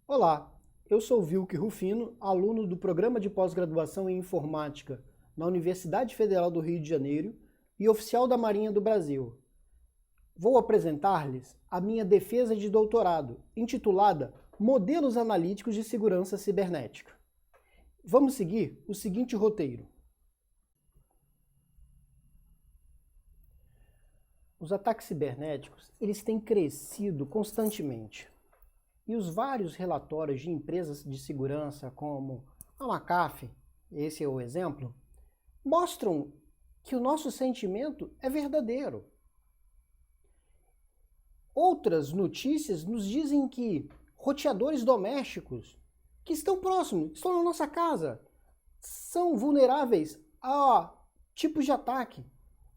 Olá, eu sou Vilque Rufino, aluno do Programa de Pós-Graduação em Informática na Universidade Federal do Rio de Janeiro e oficial da Marinha do Brasil. Vou apresentar-lhes a minha defesa de doutorado, intitulada Modelos Analíticos de Segurança Cibernética. Vamos seguir o seguinte roteiro. Os ataques cibernéticos, eles têm crescido constantemente. E os vários relatórios de empresas de segurança, como a McAfee, esse é o exemplo, mostram que o nosso sentimento é verdadeiro. Outras notícias nos dizem que roteadores domésticos que estão próximos, estão na nossa casa, são vulneráveis a tipos de ataque.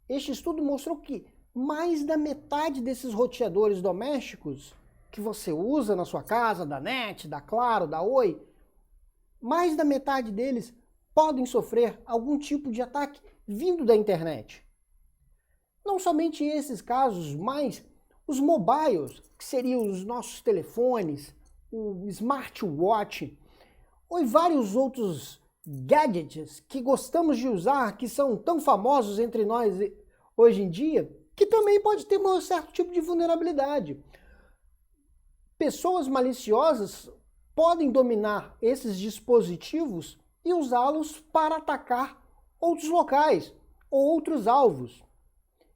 Este estudo mostrou que mais da metade desses roteadores domésticos que você usa na sua casa, da NET, da Claro, da Oi, mais da metade deles podem sofrer algum tipo de ataque vindo da internet. Não somente esses casos, mas os mobiles, que seriam os nossos telefones, o smartwatch, ou vários outros gadgets que gostamos de usar, que são tão famosos entre nós hoje em dia, que também pode ter um certo tipo de vulnerabilidade. Pessoas maliciosas podem dominar esses dispositivos e usá-los para atacar outros locais ou outros alvos.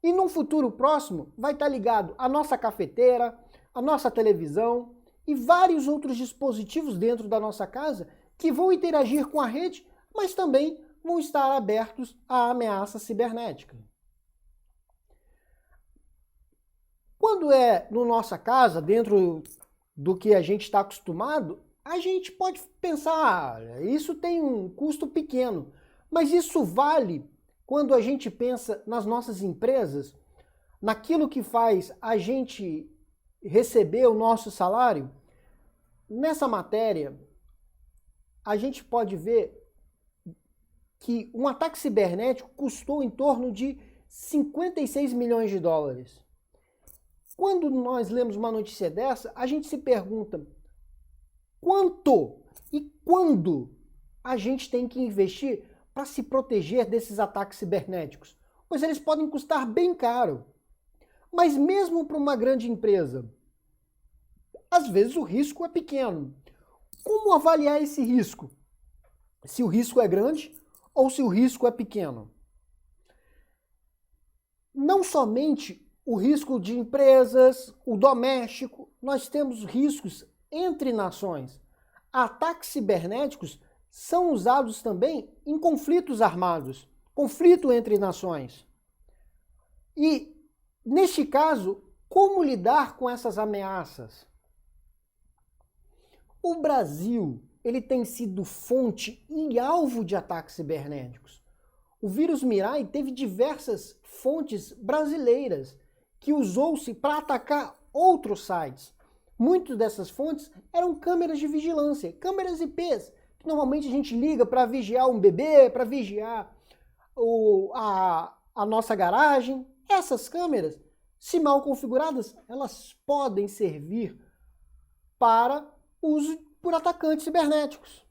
E num futuro próximo vai estar ligado a nossa cafeteira, a nossa televisão e vários outros dispositivos dentro da nossa casa que vão interagir com a rede, mas também vão estar abertos à ameaça cibernética. Quando é na nossa casa, dentro do que a gente está acostumado, a gente pode pensar, isso tem um custo pequeno, mas isso vale quando a gente pensa nas nossas empresas, naquilo que faz a gente receber o nosso salário. Nessa matéria, a gente pode ver que um ataque cibernético custou em torno de 56 milhões de dólares. Quando nós lemos uma notícia dessa, a gente se pergunta quanto e quando a gente tem que investir para se proteger desses ataques cibernéticos? Pois eles podem custar bem caro. Mas mesmo para uma grande empresa, às vezes o risco é pequeno. Como avaliar esse risco? Se o risco é grande ou se o risco é pequeno? Não somente o risco de empresas, o doméstico, nós temos riscos entre nações. Ataques cibernéticos são usados também em conflitos armados, conflito entre nações. E, neste caso, como lidar com essas ameaças? O Brasil, ele tem sido fonte e alvo de ataques cibernéticos. O vírus Mirai teve diversas fontes brasileiras que usou-se para atacar outros sites. Muitas dessas fontes eram câmeras de vigilância, câmeras IPs, que normalmente a gente liga para vigiar um bebê, para vigiar a nossa garagem. Essas câmeras, se mal configuradas, elas podem servir para uso por atacantes cibernéticos.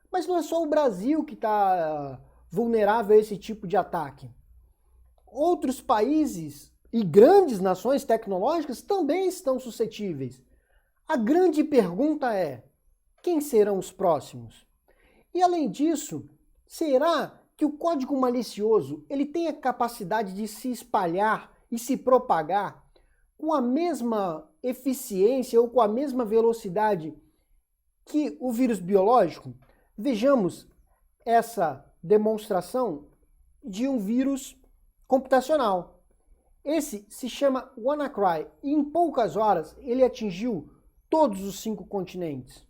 Mas não é só o Brasil que está vulnerável a esse tipo de ataque. Outros países e grandes nações tecnológicas também estão suscetíveis. A grande pergunta é: quem serão os próximos? E além disso, será que o código malicioso ele tem a capacidade de se espalhar e se propagar com a mesma eficiência ou com a mesma velocidade que o vírus biológico? Vejamos essa demonstração de um vírus computacional. Esse se chama WannaCry e em poucas horas ele atingiu todos os 5 continentes.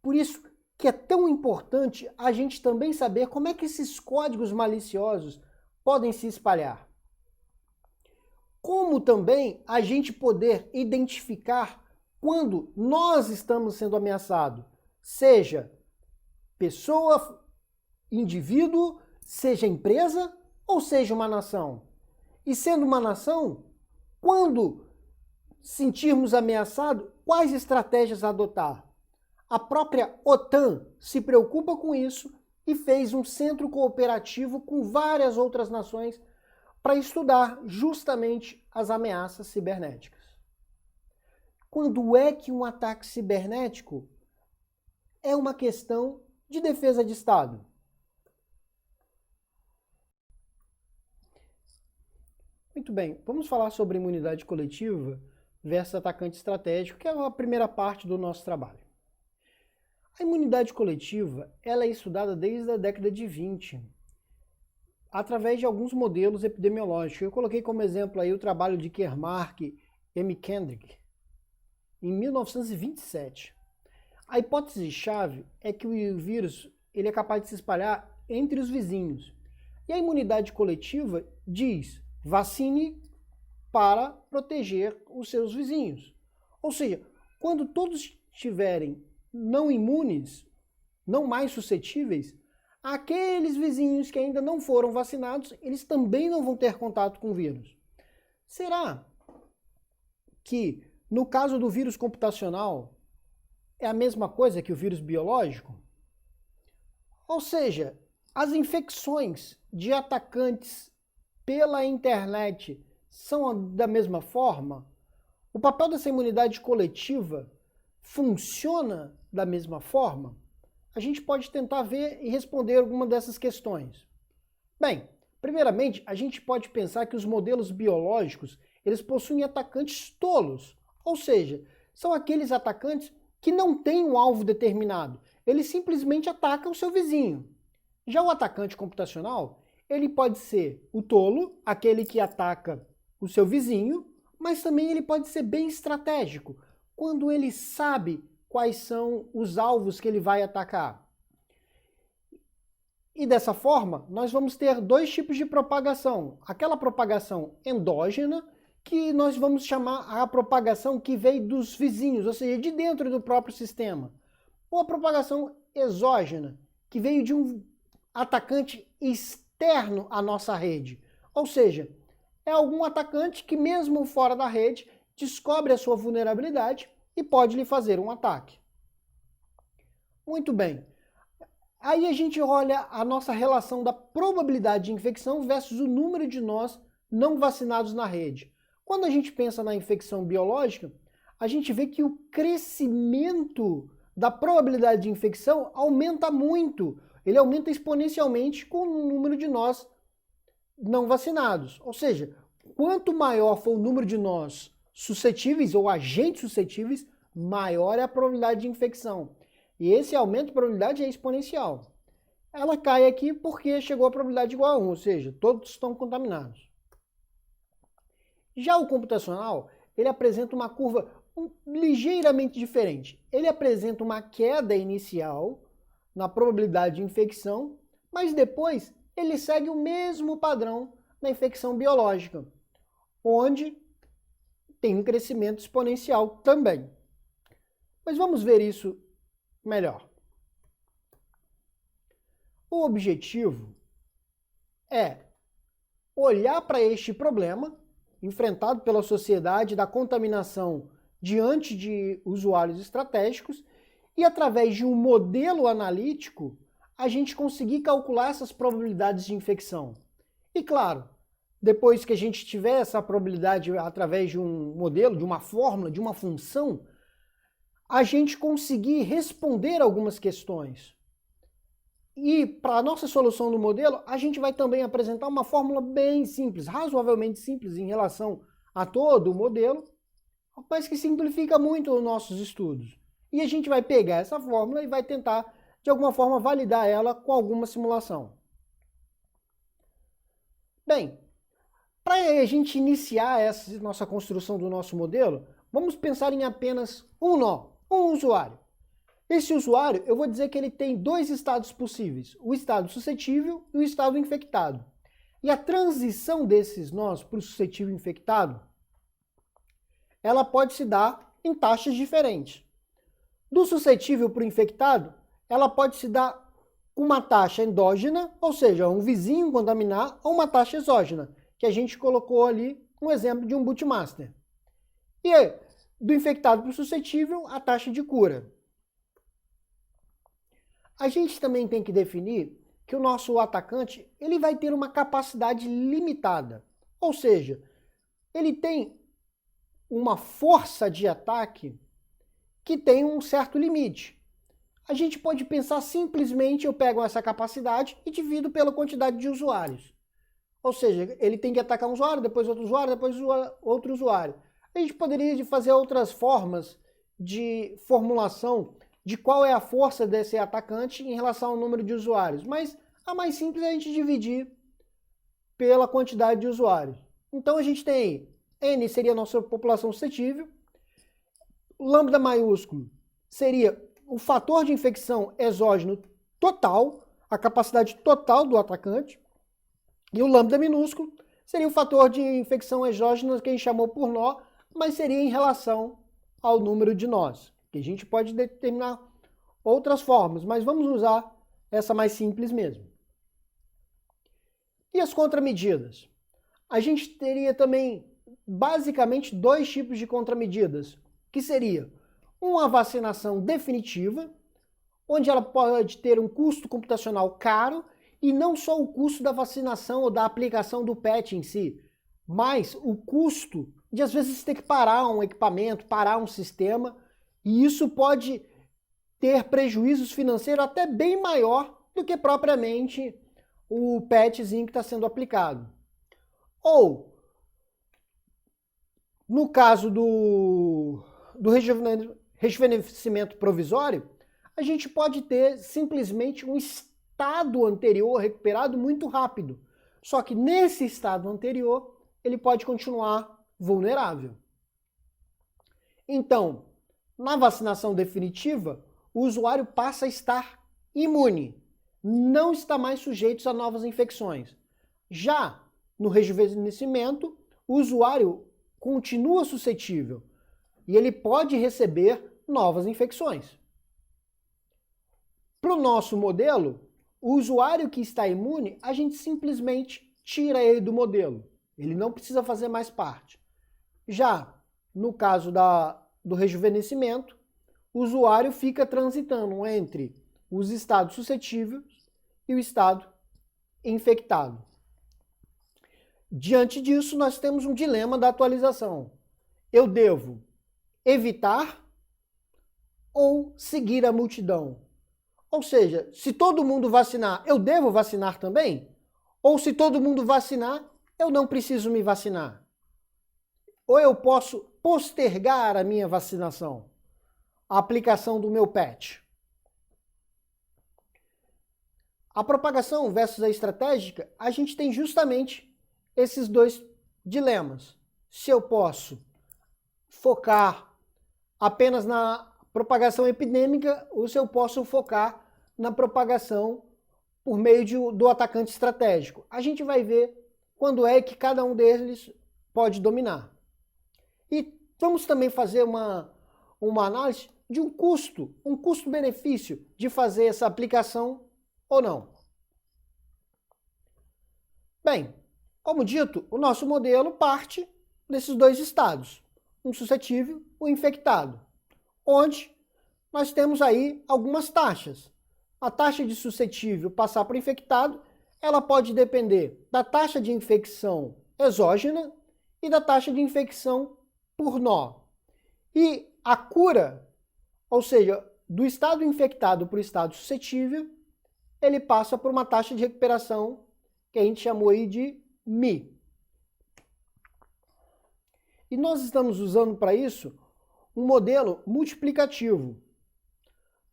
Por isso que é tão importante a gente também saber como é que esses códigos maliciosos podem se espalhar. Como também a gente poder identificar quando nós estamos sendo ameaçados, seja pessoa, indivíduo, seja empresa ou seja uma nação. E sendo uma nação, quando sentirmos ameaçado, quais estratégias adotar? A própria OTAN se preocupa com isso e fez um centro cooperativo com várias outras nações para estudar justamente as ameaças cibernéticas. Quando é que um ataque cibernético é uma questão de defesa de Estado? Muito bem, vamos falar sobre imunidade coletiva versus atacante estratégico, que é a primeira parte do nosso trabalho. A imunidade coletiva ela é estudada desde a década de 20, através de alguns modelos epidemiológicos. Eu coloquei como exemplo aí o trabalho de Kermark e M. Kendrick, em 1927. A hipótese-chave é que o vírus ele é capaz de se espalhar entre os vizinhos. E a imunidade coletiva diz: vacine para proteger os seus vizinhos. Ou seja, quando todos estiverem não imunes, não mais suscetíveis, aqueles vizinhos que ainda não foram vacinados, eles também não vão ter contato com o vírus. Será que, no caso do vírus computacional, é a mesma coisa que o vírus biológico? Ou seja, as infecções de atacantes pela internet são da mesma forma? O papel dessa imunidade coletiva funciona da mesma forma? A gente pode tentar ver e responder alguma dessas questões. Bem, primeiramente, a gente pode pensar que os modelos biológicos, eles possuem atacantes tolos, ou seja, são aqueles atacantes que não têm um alvo determinado, eles simplesmente atacam o seu vizinho. Já o atacante computacional, ele pode ser o tolo, aquele que ataca o seu vizinho, mas também ele pode ser bem estratégico, quando ele sabe quais são os alvos que ele vai atacar. E dessa forma, nós vamos ter dois tipos de propagação. Aquela propagação endógena, que nós vamos chamar a propagação que veio dos vizinhos, ou seja, de dentro do próprio sistema. Ou a propagação exógena, que veio de um atacante externo à nossa rede. Ou seja, é algum atacante que mesmo fora da rede descobre a sua vulnerabilidade e pode lhe fazer um ataque. Muito bem. Aí a gente olha a nossa relação da probabilidade de infecção versus o número de nós não vacinados na rede. Quando a gente pensa na infecção biológica, a gente vê que o crescimento da probabilidade de infecção aumenta muito. Ele aumenta exponencialmente com o número de nós não vacinados. Ou seja, quanto maior for o número de nós suscetíveis ou agentes suscetíveis, maior é a probabilidade de infecção. E esse aumento de probabilidade é exponencial. Ela cai aqui porque chegou a probabilidade igual a 1, ou seja, todos estão contaminados. Já o computacional, ele apresenta uma curva ligeiramente diferente. Ele apresenta uma queda inicial na probabilidade de infecção, mas depois ele segue o mesmo padrão na infecção biológica, onde tem um crescimento exponencial também. Mas vamos ver isso melhor. O objetivo é olhar para este problema enfrentado pela sociedade da contaminação diante de usuários estratégicos e, através de um modelo analítico, a gente conseguir calcular essas probabilidades de infecção. E claro, depois que a gente tiver essa probabilidade através de um modelo, de uma fórmula, de uma função, a gente conseguir responder algumas questões. E para a nossa solução no modelo, a gente vai também apresentar uma fórmula bem simples, razoavelmente simples em relação a todo o modelo, mas que simplifica muito os nossos estudos. E a gente vai pegar essa fórmula e vai tentar, de alguma forma, validar ela com alguma simulação. Bem, para a gente iniciar essa nossa construção do nosso modelo, vamos pensar em apenas um nó, um usuário. Esse usuário, eu vou dizer que ele tem dois estados possíveis, o estado suscetível e o estado infectado. E a transição desses nós para o suscetível infectado, ela pode se dar em taxas diferentes. Do suscetível para o infectado, ela pode se dar com uma taxa endógena, ou seja, um vizinho contaminar, ou uma taxa exógena, que a gente colocou ali um exemplo de um bootmaster. E aí, do infectado para o suscetível, a taxa de cura. A gente também tem que definir que o nosso atacante ele vai ter uma capacidade limitada. Ou seja, ele tem uma força de ataque que tem um certo limite. A gente pode pensar simplesmente, eu pego essa capacidade e divido pela quantidade de usuários. Ou seja, ele tem que atacar um usuário, depois outro usuário, depois outro usuário. A gente poderia fazer outras formas de formulação de qual é a força desse atacante em relação ao número de usuários. Mas a mais simples é a gente dividir pela quantidade de usuários. Então a gente tem N seria a nossa população suscetível, o lambda maiúsculo seria o fator de infecção exógeno total, a capacidade total do atacante, e o lambda minúsculo seria o fator de infecção exógena que a gente chamou por nó, mas seria em relação ao número de nós, que a gente pode determinar outras formas, mas vamos usar essa mais simples mesmo. E as contramedidas? A gente teria também basicamente dois tipos de contramedidas, que seria uma vacinação definitiva, onde ela pode ter um custo computacional caro, e não só o custo da vacinação ou da aplicação do PET em si, mas o custo de às vezes ter que parar um equipamento, parar um sistema, e isso pode ter prejuízos financeiros até bem maior do que propriamente o PETzinho que está sendo aplicado. Ou, no caso do rejuvenescimento provisório, a gente pode ter simplesmente um estado anterior recuperado muito rápido. Só que nesse estado anterior, ele pode continuar vulnerável. Então, na vacinação definitiva, o usuário passa a estar imune, não está mais sujeito a novas infecções. Já no rejuvenescimento, o usuário continua suscetível e ele pode receber novas infecções. Para o nosso modelo, o usuário que está imune, a gente simplesmente tira ele do modelo. Ele não precisa fazer mais parte. Já no caso do rejuvenescimento, o usuário fica transitando entre os estados suscetíveis e o estado infectado. Diante disso, nós temos um dilema da atualização. Eu devo evitar ou seguir a multidão? Ou seja, se todo mundo vacinar, eu devo vacinar também? Ou se todo mundo vacinar, eu não preciso me vacinar? Ou eu posso postergar a minha vacinação, a aplicação do meu PET? A propagação versus a estratégica, a gente tem justamente esses dois dilemas. Se eu posso focar apenas na propagação epidêmica ou se eu posso focar na propagação por meio do atacante estratégico. A gente vai ver quando é que cada um deles pode dominar. E vamos também fazer uma análise de um custo-benefício de fazer essa aplicação ou não. Bem, como dito, o nosso modelo parte desses dois estados, um suscetível e um infectado, onde nós temos aí algumas taxas. A taxa de suscetível passar para o infectado, ela pode depender da taxa de infecção exógena e da taxa de infecção por nó. E a cura, ou seja, do estado infectado para o estado suscetível, ele passa por uma taxa de recuperação que a gente chamou aí de Mi. E nós estamos usando para isso um modelo multiplicativo.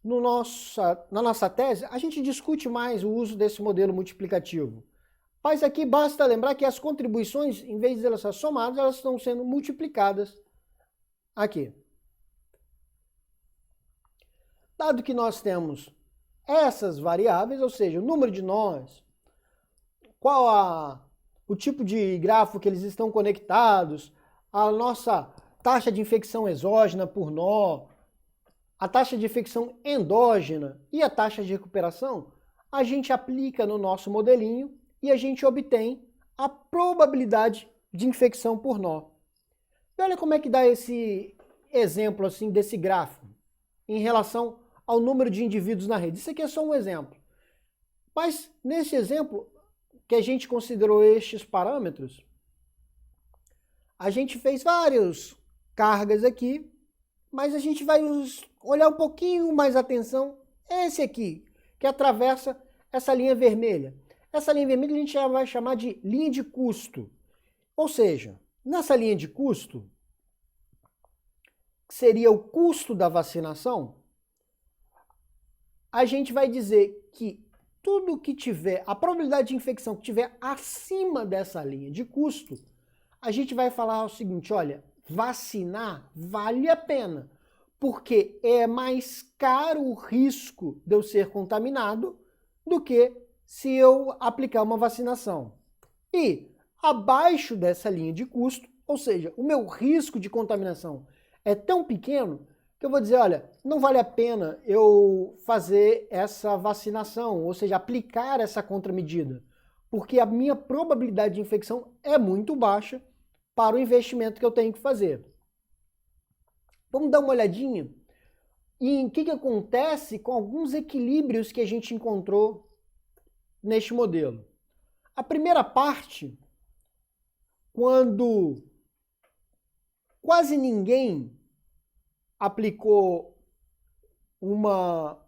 Na nossa tese, a gente discute mais o uso desse modelo multiplicativo. Mas aqui basta lembrar que as contribuições, em vez de elas serem somadas, elas estão sendo multiplicadas aqui. Dado que nós temos essas variáveis, ou seja, o número de nós, o tipo de grafo que eles estão conectados, a nossa taxa de infecção exógena por nó, a taxa de infecção endógena e a taxa de recuperação, a gente aplica no nosso modelinho e a gente obtém a probabilidade de infecção por nó. E olha como é que dá esse exemplo assim desse gráfico em relação ao número de indivíduos na rede. Isso aqui é só um exemplo. Mas nesse exemplo, que a gente considerou estes parâmetros, a gente fez várias cargas aqui, mas a gente vai olhar um pouquinho mais atenção esse aqui, que atravessa essa linha vermelha. Essa linha vermelha a gente já vai chamar de linha de custo. Ou seja, nessa linha de custo, que seria o custo da vacinação, a gente vai dizer que tudo que tiver, a probabilidade de infecção que tiver acima dessa linha de custo, a gente vai falar o seguinte, olha, vacinar vale a pena, porque é mais caro o risco de eu ser contaminado do que se eu aplicar uma vacinação. E abaixo dessa linha de custo, ou seja, o meu risco de contaminação é tão pequeno que eu vou dizer, olha, não vale a pena eu fazer essa vacinação, ou seja, aplicar essa contramedida, porque a minha probabilidade de infecção é muito baixa para o investimento que eu tenho que fazer. Vamos dar uma olhadinha em o que acontece com alguns equilíbrios que a gente encontrou neste modelo. A primeira parte, quando quase ninguém aplicou uma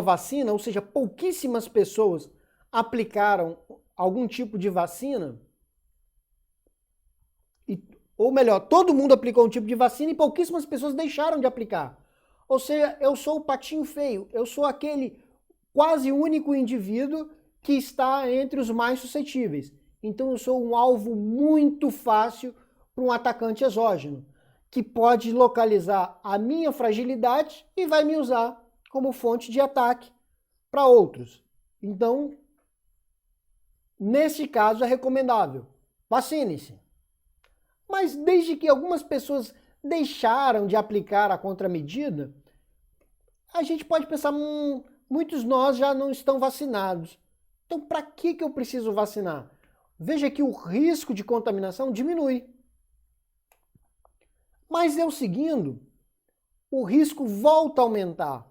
vacina, ou seja, pouquíssimas pessoas aplicaram algum tipo de vacina, ou melhor, todo mundo aplicou um tipo de vacina e pouquíssimas pessoas deixaram de aplicar. Ou seja, eu sou o patinho feio, eu sou aquele quase único indivíduo que está entre os mais suscetíveis. Então eu sou um alvo muito fácil para um atacante exógeno, que pode localizar a minha fragilidade e vai me usar como fonte de ataque para outros. Então, nesse caso é recomendável, vacine-se. Mas desde que algumas pessoas deixaram de aplicar a contramedida, a gente pode pensar, muitos nós já não estão vacinados. Então, para que eu preciso vacinar? Veja que o risco de contaminação diminui. Mas eu seguindo, o risco volta a aumentar.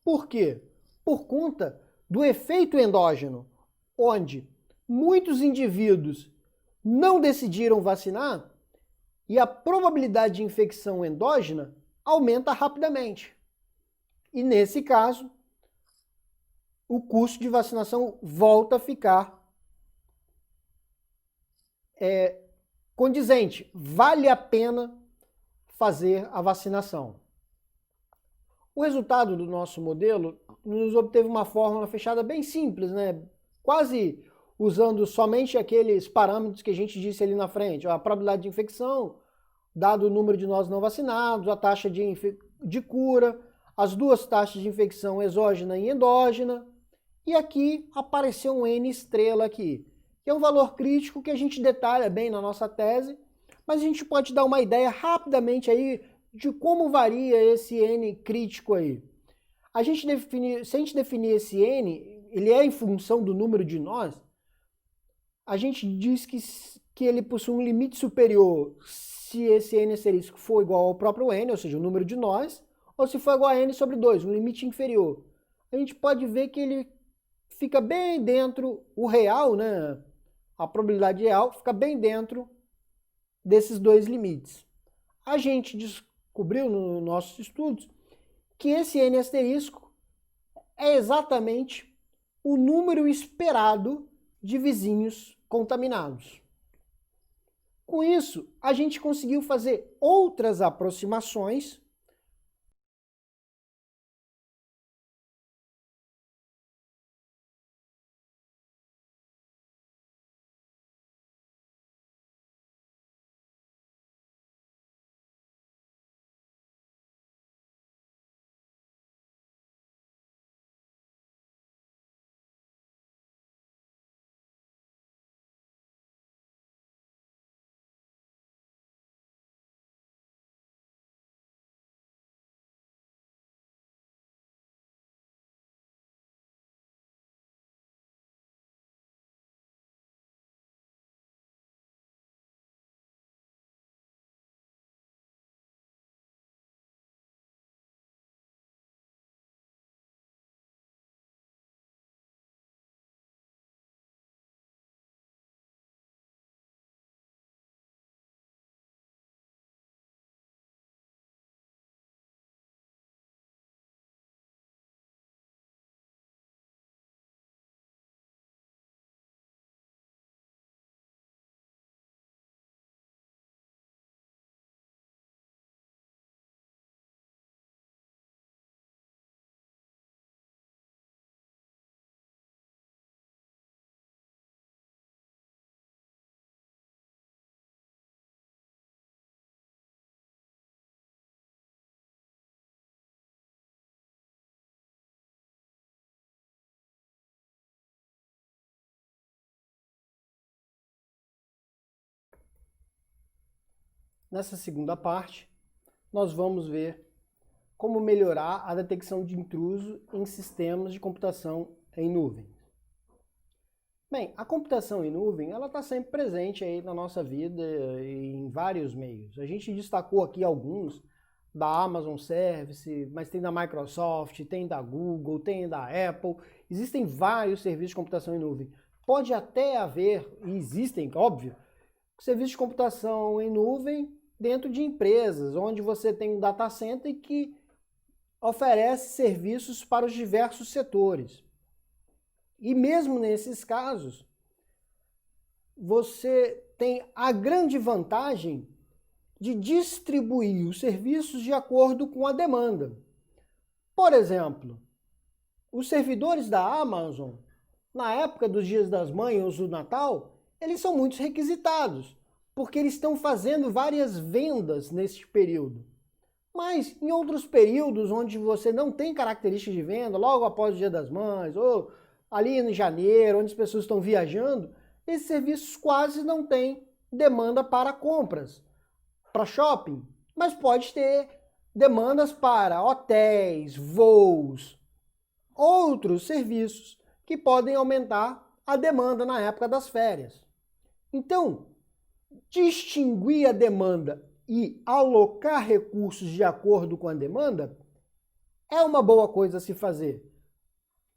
Por quê? Por conta do efeito endógeno, onde muitos indivíduos não decidiram vacinar e a probabilidade de infecção endógena aumenta rapidamente. E nesse caso, o custo de vacinação volta a ficar condizente. Vale a pena fazer a vacinação. O resultado do nosso modelo nos obteve uma fórmula fechada bem simples, né? Quase usando somente aqueles parâmetros que a gente disse ali na frente. A probabilidade de infecção, dado o número de nós não vacinados, a taxa de cura, as duas taxas de infecção exógena e endógena. E aqui apareceu um N estrela aqui, que é um valor crítico que a gente detalha bem na nossa tese, mas a gente pode dar uma ideia rapidamente aí de como varia esse N crítico aí. Se a gente definir esse N, ele é em função do número de nós, a gente diz que ele possui um limite superior se esse N asterisco for igual ao próprio N, ou seja, o número de nós, ou se for igual a N sobre 2, um limite inferior. A gente pode ver que ele fica bem dentro, o real, né? A probabilidade real fica bem dentro desses dois limites. A gente descobriu nos nossos estudos que esse N asterisco é exatamente o número esperado de vizinhos contaminados. Com isso, a gente conseguiu fazer outras aproximações nessa segunda parte, nós vamos ver como melhorar a detecção de intruso em sistemas de computação em nuvem. Bem, a computação em nuvem, ela está sempre presente aí na nossa vida em vários meios. A gente destacou aqui alguns da Amazon Service, mas tem da Microsoft, tem da Google, tem da Apple. Existem vários serviços de computação em nuvem. Pode até haver, e existem, óbvio, serviços de computação em nuvem dentro de empresas, onde você tem um data center que oferece serviços para os diversos setores. E mesmo nesses casos, você tem a grande vantagem de distribuir os serviços de acordo com a demanda. Por exemplo, os servidores da Amazon, na época dos Dias das Mães ou do Natal, eles são muito requisitados, porque eles estão fazendo várias vendas nesse período. Mas em outros períodos onde você não tem características de venda, logo após o Dia das Mães, ou ali em janeiro, onde as pessoas estão viajando, esses serviços quase não têm demanda para compras, para shopping, mas pode ter demandas para hotéis, voos, outros serviços que podem aumentar a demanda na época das férias. Então, distinguir a demanda e alocar recursos de acordo com a demanda é uma boa coisa a se fazer.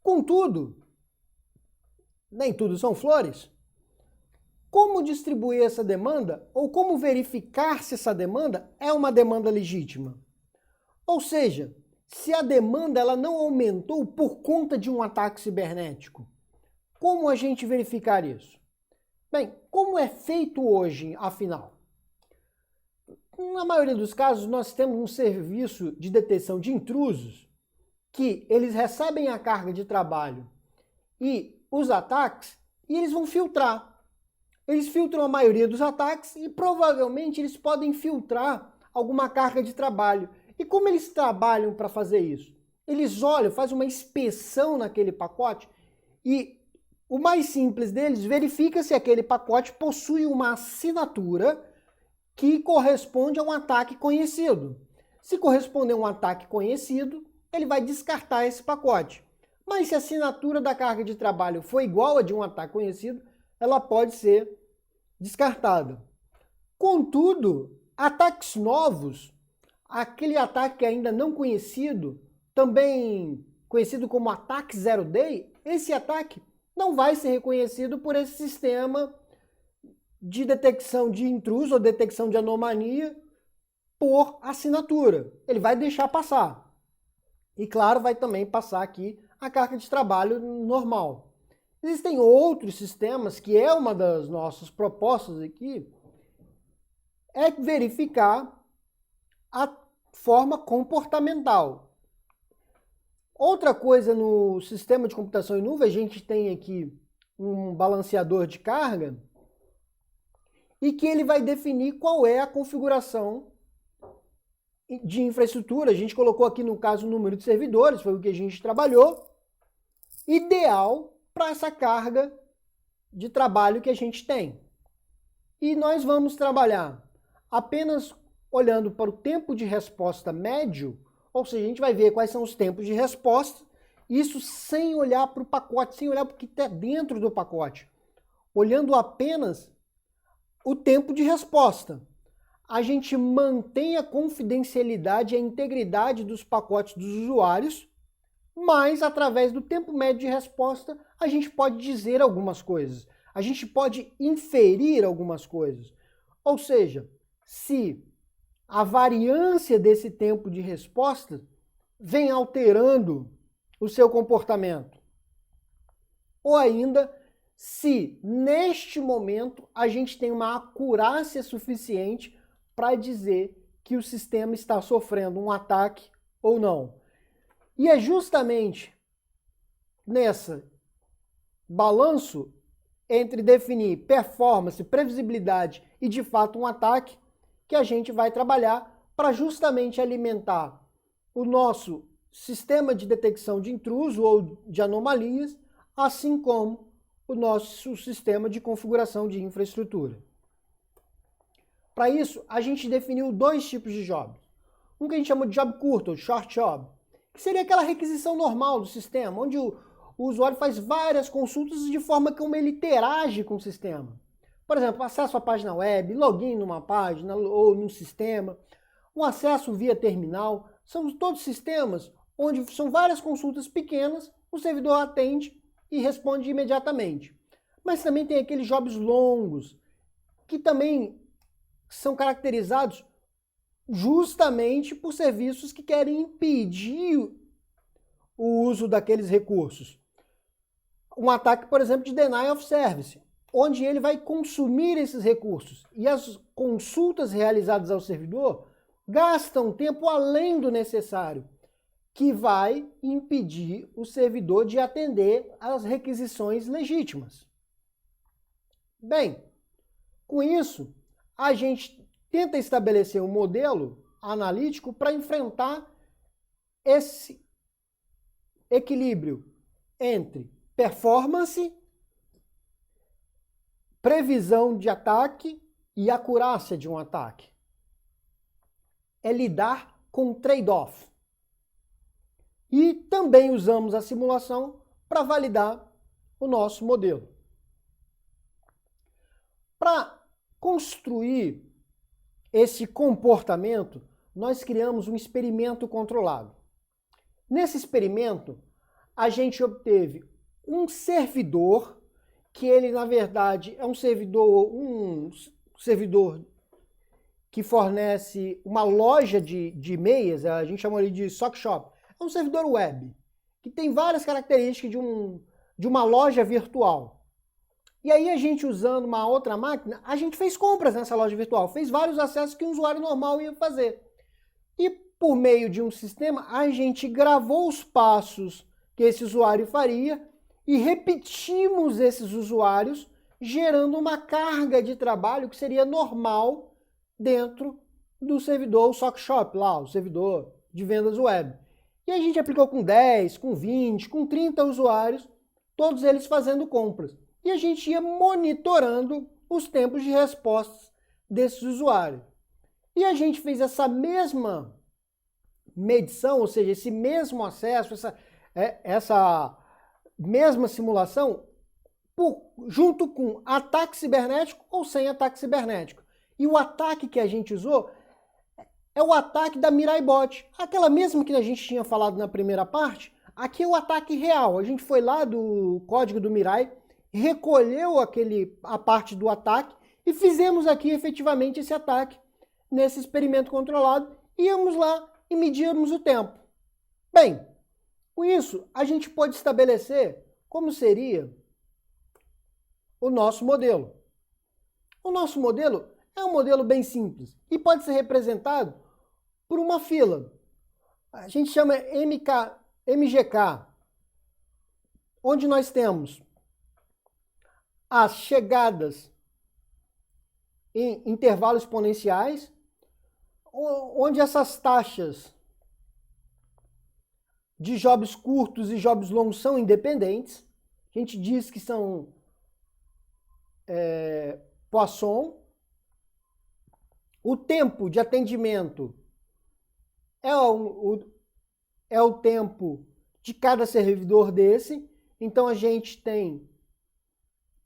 Contudo, nem tudo são flores. Como distribuir essa demanda ou como verificar se essa demanda é uma demanda legítima? Ou seja, se a demanda ela não aumentou por conta de um ataque cibernético, como a gente verificar isso? Bem, como é feito hoje, afinal? Na maioria dos casos, nós temos um serviço de detecção de intrusos que eles recebem a carga de trabalho e os ataques e eles vão filtrar. Eles filtram a maioria dos ataques e provavelmente eles podem filtrar alguma carga de trabalho. E como eles trabalham para fazer isso? Eles olham, fazem uma inspeção naquele pacote e o mais simples deles verifica se aquele pacote possui uma assinatura que corresponde a um ataque conhecido. Se corresponder a um ataque conhecido, ele vai descartar esse pacote. Mas se a assinatura da carga de trabalho for igual a de um ataque conhecido, ela pode ser descartada. Contudo, ataques novos, aquele ataque ainda não conhecido, também conhecido como ataque zero day, esse ataque não vai ser reconhecido por esse sistema de detecção de intruso ou detecção de anomalia por assinatura. Ele vai deixar passar. E claro, vai também passar aqui a carga de trabalho normal. Existem outros sistemas, que é uma das nossas propostas aqui, é verificar a forma comportamental. Outra coisa no sistema de computação em nuvem, a gente tem aqui um balanceador de carga e que ele vai definir qual é a configuração de infraestrutura. A gente colocou aqui no caso o número de servidores, foi o que a gente trabalhou, ideal para essa carga de trabalho que a gente tem. E nós vamos trabalhar apenas olhando para o tempo de resposta médio, ou seja, a gente vai ver quais são os tempos de resposta, isso sem olhar para o pacote, sem olhar para o que está dentro do pacote, olhando apenas o tempo de resposta. A gente mantém a confidencialidade e a integridade dos pacotes dos usuários, mas através do tempo médio de resposta, a gente pode dizer algumas coisas. A gente pode inferir algumas coisas. Ou seja, se a variância desse tempo de resposta vem alterando o seu comportamento. Ou ainda, se neste momento a gente tem uma acurácia suficiente para dizer que o sistema está sofrendo um ataque ou não. E é justamente nesse balanço entre definir performance, previsibilidade e de fato um ataque que a gente vai trabalhar para justamente alimentar o nosso sistema de detecção de intruso ou de anomalias, assim como o nosso sistema de configuração de infraestrutura. Para isso, a gente definiu dois tipos de jobs. Um que a gente chama de job curto, ou short job, que seria aquela requisição normal do sistema, onde o usuário faz várias consultas de forma como ele interage com o sistema. Por exemplo, acesso à página web, login numa página ou num sistema, um acesso via terminal. São todos sistemas onde são várias consultas pequenas, o servidor atende e responde imediatamente. Mas também tem aqueles jobs longos, que também são caracterizados justamente por serviços que querem impedir o uso daqueles recursos. Um ataque, por exemplo, de denial of service, onde ele vai consumir esses recursos. E as consultas realizadas ao servidor gastam tempo além do necessário, que vai impedir o servidor de atender às requisições legítimas. Bem, com isso, a gente tenta estabelecer um modelo analítico para enfrentar esse equilíbrio entre performance, previsão de ataque e acurácia de um ataque. É lidar com trade-off. E também usamos a simulação para validar o nosso modelo. Para construir esse comportamento, nós criamos um experimento controlado. Nesse experimento, a gente obteve um servidor, que ele, na verdade, é um servidor que fornece uma loja de meias, a gente chama ele de sock shop. É um servidor web, que tem várias características de uma loja virtual. E aí a gente, usando uma outra máquina, a gente fez compras nessa loja virtual, fez vários acessos que um usuário normal ia fazer. E por meio de um sistema, a gente gravou os passos que esse usuário faria e repetimos esses usuários, gerando uma carga de trabalho que seria normal dentro do servidor, o sock shop lá, o servidor de vendas web. E a gente aplicou com 10, com 20, com 30 usuários, todos eles fazendo compras. E a gente ia monitorando os tempos de respostas desses usuários. E a gente fez essa mesma medição, ou seja, esse mesmo acesso, essa mesma simulação, junto com ataque cibernético ou sem ataque cibernético. E o ataque que a gente usou é o ataque da Mirai Bot. Aquela mesma que a gente tinha falado na primeira parte, aqui é o ataque real. A gente foi lá do código do Mirai, recolheu a parte do ataque e fizemos aqui efetivamente esse ataque nesse experimento controlado. Íamos lá e medíamos o tempo. Bem, com isso a gente pode estabelecer como seria o nosso modelo. O nosso modelo é um modelo bem simples e pode ser representado por uma fila. A gente chama MGK, onde nós temos as chegadas em intervalos exponenciais, onde essas taxas de jobs curtos e jobs longos são independentes. A gente diz que são Poisson. O tempo de atendimento é o tempo de cada servidor desse. Então a gente tem,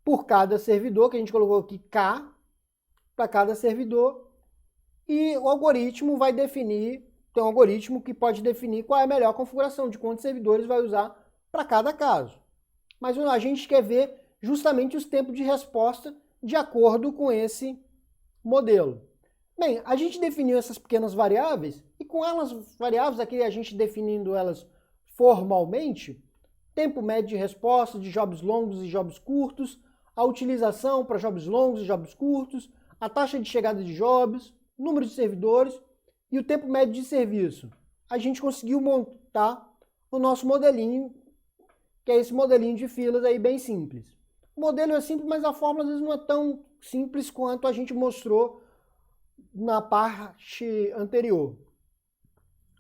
por cada servidor, que a gente colocou aqui K, para cada servidor, e o algoritmo vai definir, tem um algoritmo que pode definir qual é a melhor configuração, de quantos servidores vai usar para cada caso. Mas a gente quer ver justamente os tempos de resposta de acordo com esse modelo. Bem, a gente definiu essas pequenas variáveis, e com elas, variáveis aqui, a gente definindo elas formalmente, tempo médio de resposta de jobs longos e jobs curtos, a utilização para jobs longos e jobs curtos, a taxa de chegada de jobs, número de servidores e o tempo médio de serviço. A gente conseguiu montar o nosso modelinho, que é esse modelinho de filas aí bem simples. O modelo é simples, mas a fórmula às vezes não é tão simples quanto a gente mostrou na parte anterior.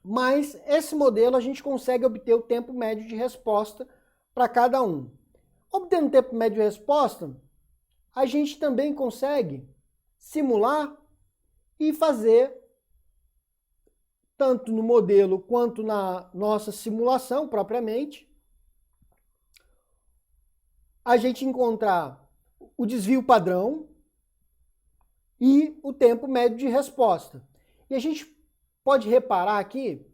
Mas esse modelo a gente consegue obter o tempo médio de resposta para cada um. Obtendo o tempo médio de resposta, a gente também consegue simular e fazer, tanto no modelo quanto na nossa simulação propriamente, a gente encontrar o desvio padrão e o tempo médio de resposta. E a gente pode reparar aqui,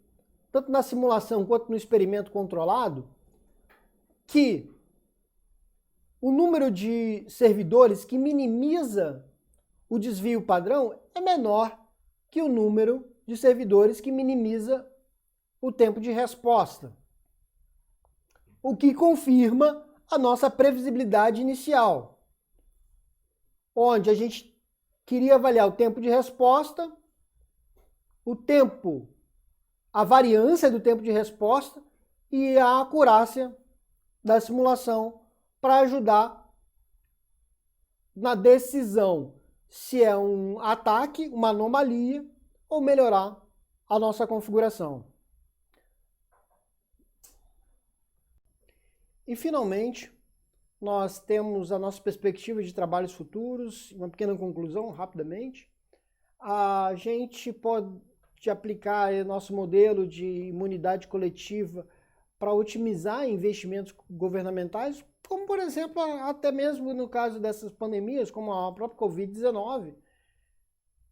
tanto na simulação quanto no experimento controlado, que o número de servidores que minimiza o desvio padrão é menor que o número de servidores que minimiza o tempo de resposta, o que confirma a nossa previsibilidade inicial, onde a gente queria avaliar o tempo de resposta, a variância do tempo de resposta e a acurácia da simulação para ajudar na decisão se é um ataque, uma anomalia ou melhorar a nossa configuração. E finalmente, nós temos a nossa perspectiva de trabalhos futuros, uma pequena conclusão rapidamente. A gente pode aplicar o nosso modelo de imunidade coletiva para otimizar investimentos governamentais, como por exemplo, até mesmo no caso dessas pandemias, como a própria Covid-19,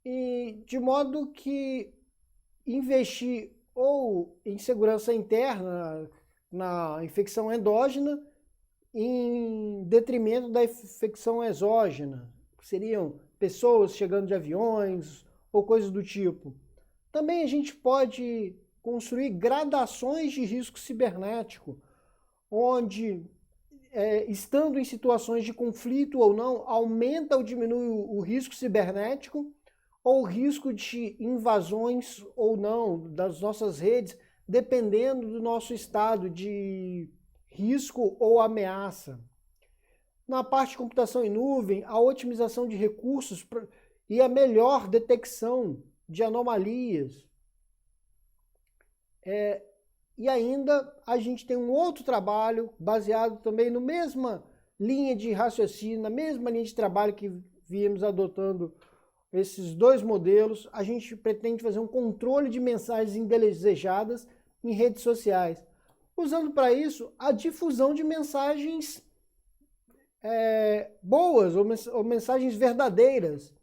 e de modo que investir ou em segurança interna, na infecção endógena, em detrimento da infecção exógena, que seriam pessoas chegando de aviões ou coisas do tipo. Também a gente pode construir gradações de risco cibernético, onde, estando em situações de conflito ou não, aumenta ou diminui o risco cibernético, ou o risco de invasões ou não das nossas redes, dependendo do nosso estado de risco ou ameaça. Na parte de computação em nuvem, a otimização de recursos e a melhor detecção de anomalias. E ainda a gente tem um outro trabalho baseado também na mesma linha de raciocínio, na mesma linha de trabalho que viemos adotando esses dois modelos. A gente pretende fazer um controle de mensagens indesejadas em redes sociais, usando para isso a difusão de mensagens boas ou mensagens verdadeiras.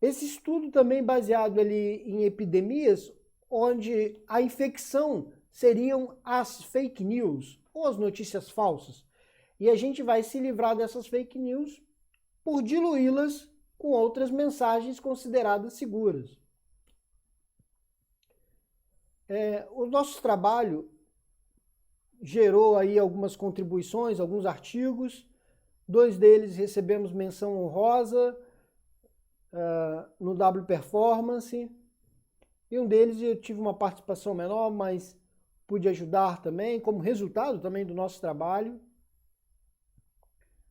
Esse estudo também baseado ali em epidemias, onde a infecção seriam as fake news ou as notícias falsas. E a gente vai se livrar dessas fake news por diluí-las com outras mensagens consideradas seguras. O nosso trabalho gerou aí algumas contribuições, alguns artigos. 2 deles recebemos menção honrosa no W Performance. E um deles eu tive uma participação menor, mas pude ajudar também, como resultado também do nosso trabalho.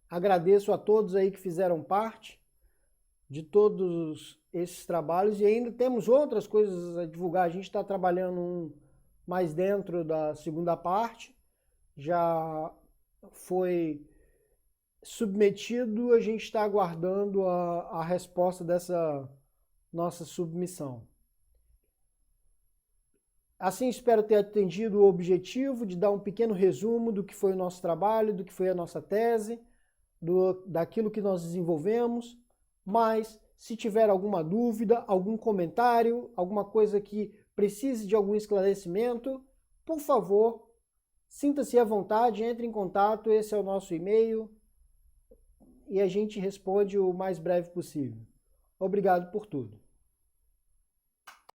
Agradeço a todos aí que fizeram parte de todos esses trabalhos, e ainda temos outras coisas a divulgar. A gente está trabalhando mais dentro da segunda parte, já foi submetido, a gente está aguardando a resposta dessa nossa submissão. Assim, espero ter atendido o objetivo de dar um pequeno resumo do que foi o nosso trabalho, do que foi a nossa tese, daquilo que nós desenvolvemos. Mas, se tiver alguma dúvida, algum comentário, alguma coisa que precise de algum esclarecimento, por favor, sinta-se à vontade, entre em contato, esse é o nosso e-mail e a gente responde o mais breve possível. Obrigado por tudo.